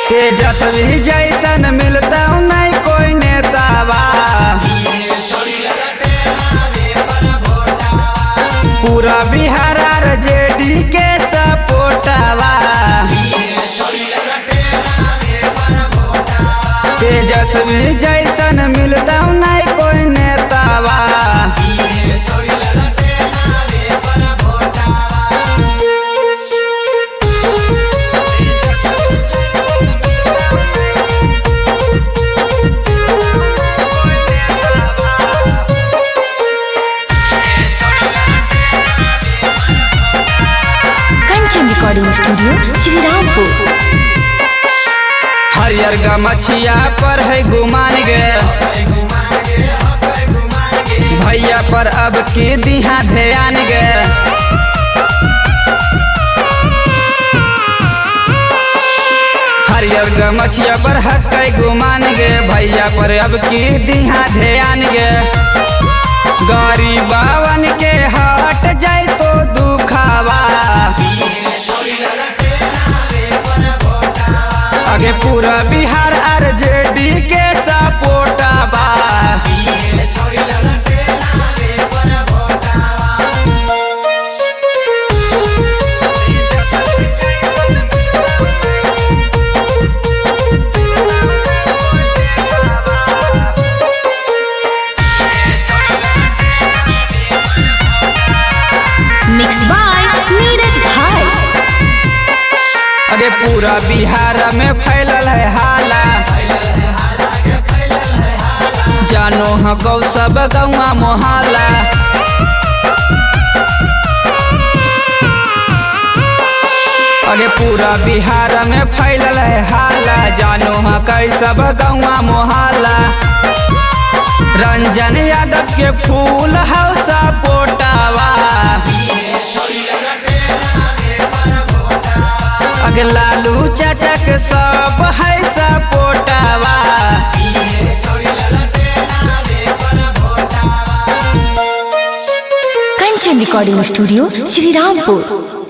तेजस्वी जैसन मिलता नहीं कोई नेतावा, पूरा बिहार आरजेडी के सपोर्टवा। तेजस्वी जैसन मिलता नहीं कोई नेतावा, रिकॉर्डिंग स्टूडियो श्रीरामपुर। हरियर गमछिया पर है गुमान गे, भैया पर अब की दिहा ध्यान गे। हरियर गमछिया पर हक गुमान गे, भैया पर अब की दिहा ध्यान गे। गरीबावन के हट जाए तो दुखावा, आगे पूरा बिहार आरजेडी के सपोर्टवा। मिक्स बाय नीरज भाई। अरे पूरा बिहार में फैलल है हाला, जानो हाँ गौ सब गौआ मोहल्ला। अरे पूरा बिहार में फैलल है हाला, जानो हाँ कई सब गौआ मोहल्ला। रंजन यादव के फूल हौसा पोटावा, अगे लालू चाचा के सब है सपोर्टवा। Kanchan recording studio Shrirampur.